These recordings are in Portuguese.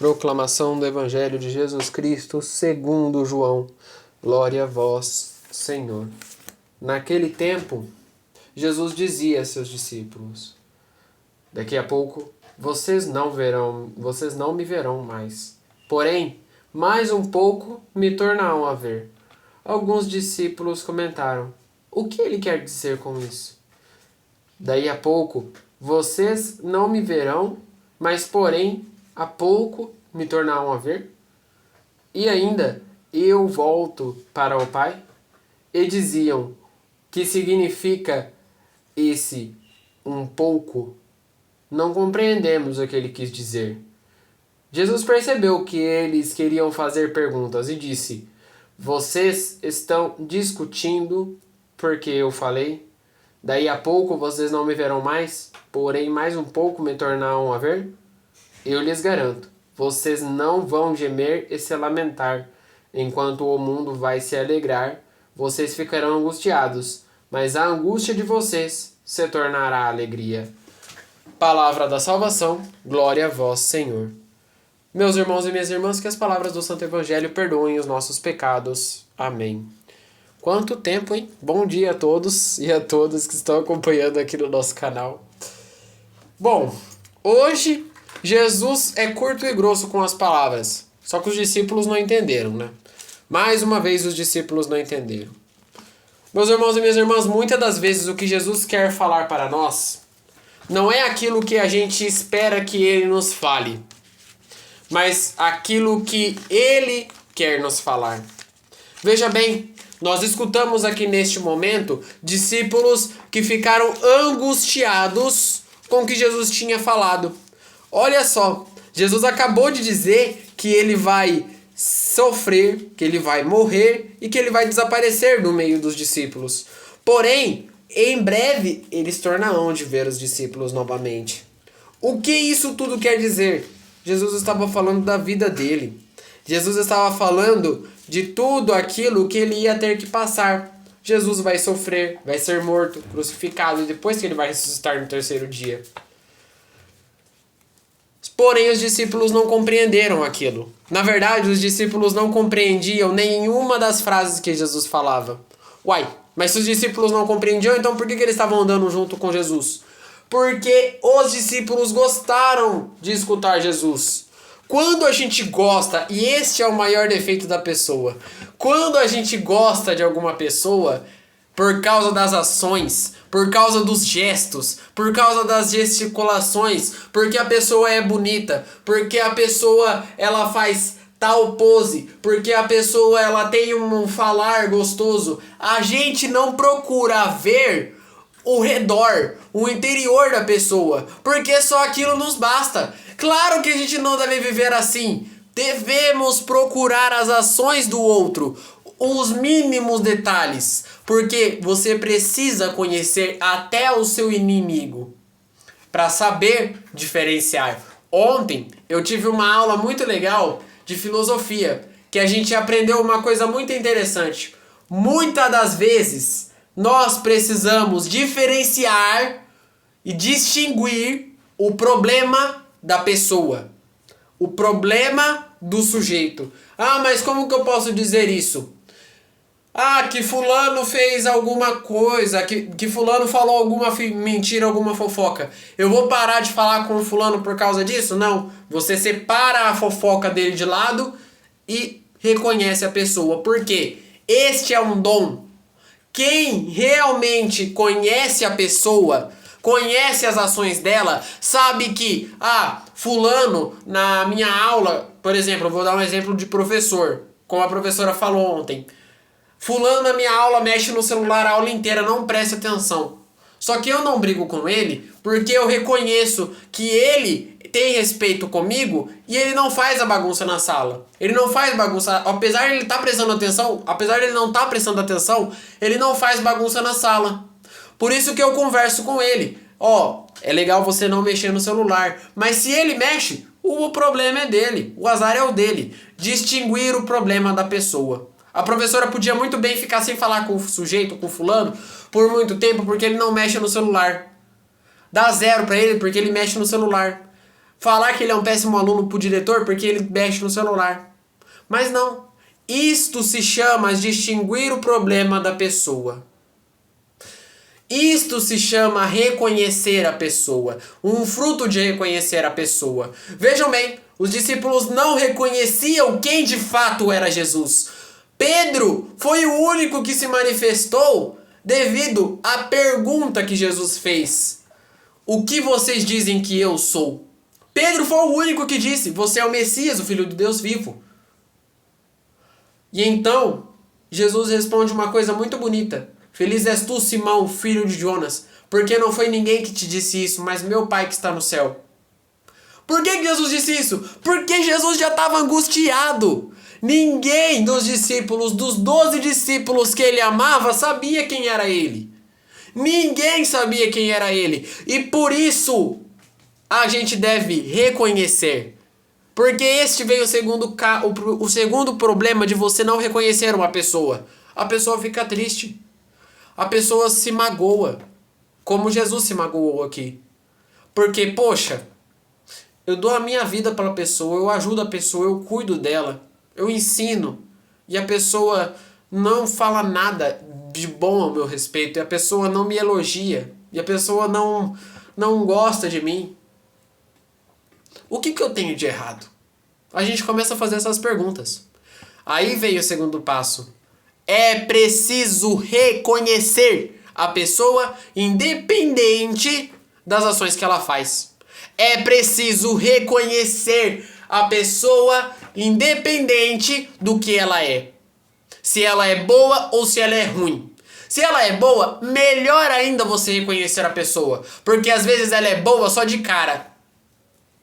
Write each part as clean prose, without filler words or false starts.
Proclamação do Evangelho de Jesus Cristo segundo João. Glória a vós, Senhor. Naquele tempo, Jesus dizia a seus discípulos: daqui a pouco vocês não me verão mais. Porém, mais um pouco me tornarão a ver. Alguns discípulos comentaram: o que ele quer dizer com isso? Daí a pouco vocês não me verão, mas porém a pouco me tornarão a ver? E ainda eu volto para o Pai? E diziam: que significa esse um pouco? Não compreendemos o que ele quis dizer. Jesus percebeu que eles queriam fazer perguntas e disse: vocês estão discutindo porque eu falei? Daí a pouco vocês não me verão mais, porém mais um pouco me tornarão a ver? Eu lhes garanto, vocês não vão gemer e se lamentar, enquanto o mundo vai se alegrar, vocês ficarão angustiados, mas a angústia de vocês se tornará alegria. Palavra da salvação, glória a vós, Senhor. Meus irmãos e minhas irmãs, que as palavras do Santo Evangelho perdoem os nossos pecados. Amém. Quanto tempo, hein? Bom dia a todos e a todas que estão acompanhando aqui no nosso canal. Bom, hoje Jesus é curto e grosso com as palavras, só que os discípulos não entenderam, né? Mais uma vez os discípulos não entenderam. Meus irmãos e minhas irmãs, muitas das vezes o que Jesus quer falar para nós não é aquilo que a gente espera que ele nos fale, mas aquilo que ele quer nos falar. Veja bem, nós escutamos aqui neste momento discípulos que ficaram angustiados com o que Jesus tinha falado. Olha só, Jesus acabou de dizer que ele vai sofrer, que ele vai morrer e que ele vai desaparecer do meio dos discípulos. Porém, em breve, eles tornarão de ver os discípulos novamente. O que isso tudo quer dizer? Jesus estava falando da vida dele. Jesus estava falando de tudo aquilo que ele ia ter que passar. Jesus vai sofrer, vai ser morto, crucificado, e depois que ele vai ressuscitar no terceiro dia. Porém, os discípulos não compreenderam aquilo. Na verdade, os discípulos não compreendiam nenhuma das frases que Jesus falava. Uai, mas se os discípulos não compreendiam, então por que eles estavam andando junto com Jesus? Porque os discípulos gostaram de escutar Jesus. Quando a gente gosta, e este é o maior defeito da pessoa, quando a gente gosta de alguma pessoa, por causa das ações, por causa dos gestos, por causa das gesticulações, porque a pessoa é bonita, porque a pessoa ela faz tal pose, porque a pessoa ela tem um falar gostoso, a gente não procura ver o redor, o interior da pessoa, porque só aquilo nos basta. Claro que a gente não deve viver assim. Devemos procurar as ações do outro, os mínimos detalhes, porque você precisa conhecer até o seu inimigo para saber diferenciar. Ontem eu tive uma aula muito legal de filosofia, que a gente aprendeu uma coisa muito interessante. Muitas das vezes nós precisamos diferenciar e distinguir o problema da pessoa, o problema do sujeito. Ah, mas como que eu posso dizer isso? Ah, que fulano fez alguma coisa, que fulano falou alguma mentira, alguma fofoca. Eu vou parar de falar com o fulano por causa disso? Não. Você separa a fofoca dele de lado e reconhece a pessoa. Por quê? Este é um dom. Quem realmente conhece a pessoa, conhece as ações dela, sabe que, fulano, na minha aula, por exemplo, eu vou dar um exemplo de professor, como a professora falou ontem. Fulano na minha aula mexe no celular a aula inteira, não preste atenção. Só que eu não brigo com ele porque eu reconheço que ele tem respeito comigo e ele não faz a bagunça na sala. Ele não faz bagunça, apesar de ele estar prestando atenção, apesar de ele não estar prestando atenção, ele não faz bagunça na sala. Por isso que eu converso com ele. É legal você não mexer no celular, mas se ele mexe, o problema é dele, o azar é o dele. Distinguir o problema da pessoa. A professora podia muito bem ficar sem falar com o sujeito, com o fulano, por muito tempo, porque ele não mexe no celular. Dá 0 pra ele porque ele mexe no celular. falar que ele é um péssimo aluno pro diretor porque ele mexe no celular. Mas não. Isto se chama distinguir o problema da pessoa. Isto se chama reconhecer a pessoa. Um fruto de reconhecer a pessoa. Vejam bem, os discípulos não reconheciam quem de fato era Jesus. Pedro foi o único que se manifestou devido à pergunta que Jesus fez. O que vocês dizem que eu sou? Pedro foi o único que disse, você é o Messias, o Filho de Deus vivo. E então, Jesus responde uma coisa muito bonita. Feliz és tu, Simão, filho de Jonas, porque não foi ninguém que te disse isso, mas meu Pai que está no céu. Por que Jesus disse isso? Porque Jesus já estava angustiado. Ninguém dos discípulos, dos 12 discípulos que ele amava, sabia quem era ele. Ninguém sabia quem era ele. E por isso a gente deve reconhecer. Porque este veio o segundo problema de você não reconhecer uma pessoa. A pessoa fica triste. A pessoa se magoa. Como Jesus se magoou aqui. Porque, poxa, eu dou a minha vida para a pessoa, eu ajudo a pessoa, eu cuido dela, eu ensino. E a pessoa não fala nada de bom ao meu respeito. E a pessoa não me elogia. E a pessoa não gosta de mim. O que eu tenho de errado? A gente começa a fazer essas perguntas. Aí vem o segundo passo. É preciso reconhecer a pessoa independente das ações que ela faz. É preciso reconhecer a pessoa independente do que ela é. Se ela é boa ou se ela é ruim. Se ela é boa, melhor ainda você reconhecer a pessoa. Porque às vezes ela é boa só de cara.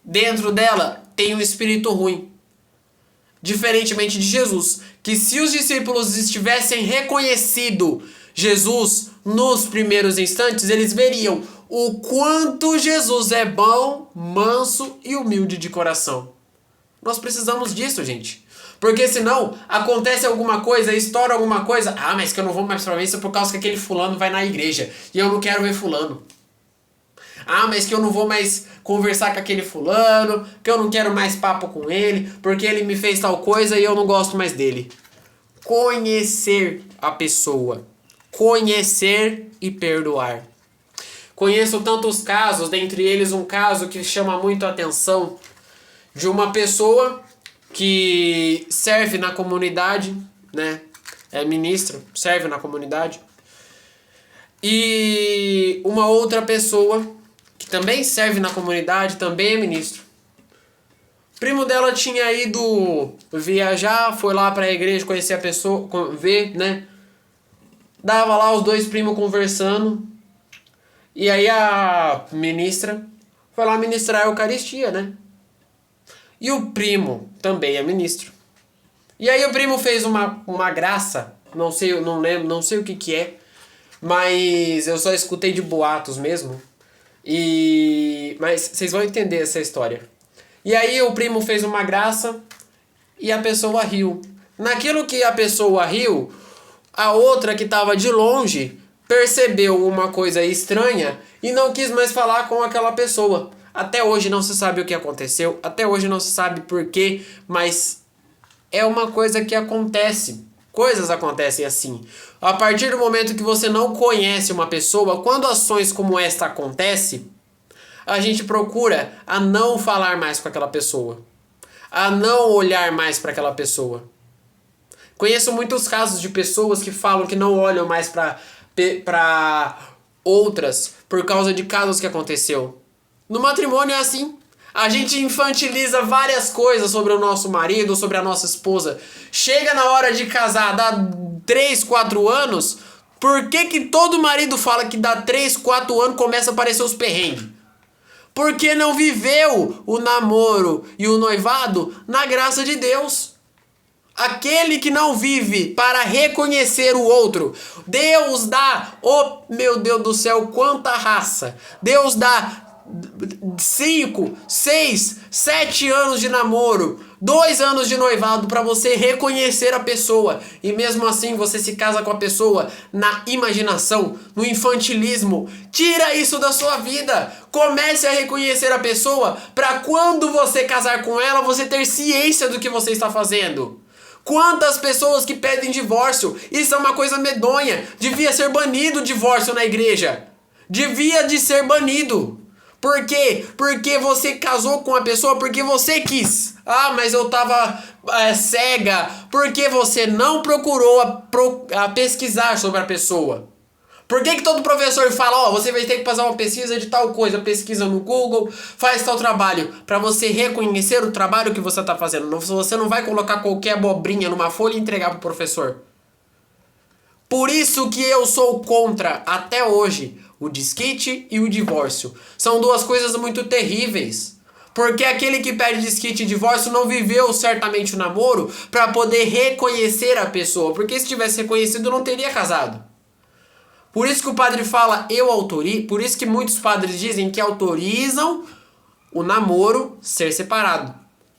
Dentro dela tem um espírito ruim. Diferentemente de Jesus, que se os discípulos tivessem reconhecido Jesus nos primeiros instantes, eles veriam o quanto Jesus é bom, manso e humilde de coração. Nós precisamos disso, gente. Porque senão acontece alguma coisa, estoura alguma coisa. Ah, mas que eu não vou mais pra missa por causa que aquele fulano vai na igreja e eu não quero ver fulano. Ah, mas que eu não vou mais conversar com aquele fulano, que eu não quero mais papo com ele, porque ele me fez tal coisa e eu não gosto mais dele. Conhecer a pessoa. Conhecer e perdoar. Conheço tantos casos, dentre eles um caso que chama muito a atenção, de uma pessoa que serve na comunidade, né? É ministra, serve na comunidade. E uma outra pessoa que também serve na comunidade, também é ministro. O primo dela tinha ido viajar, foi lá pra igreja conhecer a pessoa, ver, né? Dava lá os dois primos conversando. E aí a ministra foi lá ministrar a Eucaristia, né? E o primo também é ministro. E aí o primo fez uma graça, não sei, não lembro, não sei o que é, mas eu só escutei de boatos mesmo. Mas vocês vão entender essa história. E aí o primo fez uma graça e a pessoa riu. Naquilo que a pessoa riu, a outra que estava de longe percebeu uma coisa estranha e não quis mais falar com aquela pessoa. Até hoje não se sabe o que aconteceu, até hoje não se sabe porquê, mas é uma coisa que acontece. Coisas acontecem assim. A partir do momento que você não conhece uma pessoa, quando ações como esta acontecem, a gente procura a não falar mais com aquela pessoa. A não olhar mais para aquela pessoa. Conheço muitos casos de pessoas que falam que não olham mais para outras por causa de casos que aconteceu. No matrimônio é assim. A gente infantiliza várias coisas sobre o nosso marido, sobre a nossa esposa. Chega na hora de casar, dá 3, 4 anos. Por que todo marido fala que dá 3, 4 anos começa a aparecer os perrengues? Porque não viveu o namoro e o noivado na graça de Deus. Aquele que não vive para reconhecer o outro. Deus dá, oh meu Deus do céu, quanta raça. Deus dá 5, 6, 7 anos de namoro, 2 anos de noivado para você reconhecer a pessoa. E mesmo assim você se casa com a pessoa na imaginação, no infantilismo. Tira isso da sua vida. Comece a reconhecer a pessoa para quando você casar com ela, você ter ciência do que você está fazendo. Quantas pessoas que pedem divórcio? Isso é uma coisa medonha. Devia ser banido o divórcio na igreja. Devia de ser banido. Por quê? Porque você casou com a pessoa porque você quis. Ah, mas eu tava cega. Porque você não procurou a pesquisar sobre a pessoa. Por que todo professor fala, você vai ter que fazer uma pesquisa de tal coisa, pesquisa no Google, faz tal trabalho, para você reconhecer o trabalho que você está fazendo. Você não vai colocar qualquer abobrinha numa folha e entregar pro professor. Por isso que eu sou contra, até hoje, o desquite e o divórcio. São duas coisas muito terríveis. Porque aquele que pede desquite e divórcio não viveu certamente o namoro para poder reconhecer a pessoa. Porque se tivesse reconhecido, não teria casado. Por isso que o padre fala, eu autorizo. Por isso que muitos padres dizem que autorizam o namoro ser separado.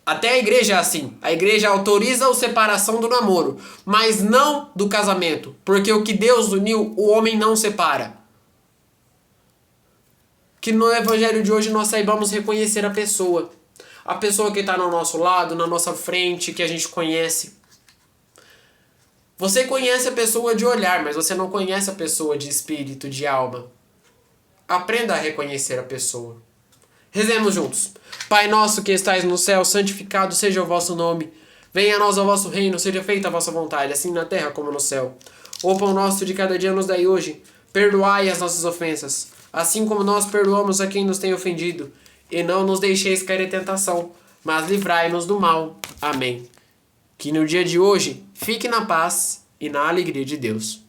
Até a igreja é assim. A igreja autoriza a separação do namoro, mas não do casamento. Porque o que Deus uniu, o homem não separa. Que no evangelho de hoje nós saibamos reconhecer a pessoa. A pessoa que está no nosso lado, na nossa frente, que a gente conhece. Você conhece a pessoa de olhar, mas você não conhece a pessoa de espírito, de alma. Aprenda a reconhecer a pessoa. Rezemos juntos. Pai nosso que estais no céu, santificado seja o vosso nome. Venha a nós o vosso reino, seja feita a vossa vontade, assim na terra como no céu. O pão nosso de cada dia nos dai hoje. Perdoai as nossas ofensas, assim como nós perdoamos a quem nos tem ofendido. E não nos deixeis cair em tentação, mas livrai-nos do mal. Amém. Que no dia de hoje, fique na paz e na alegria de Deus.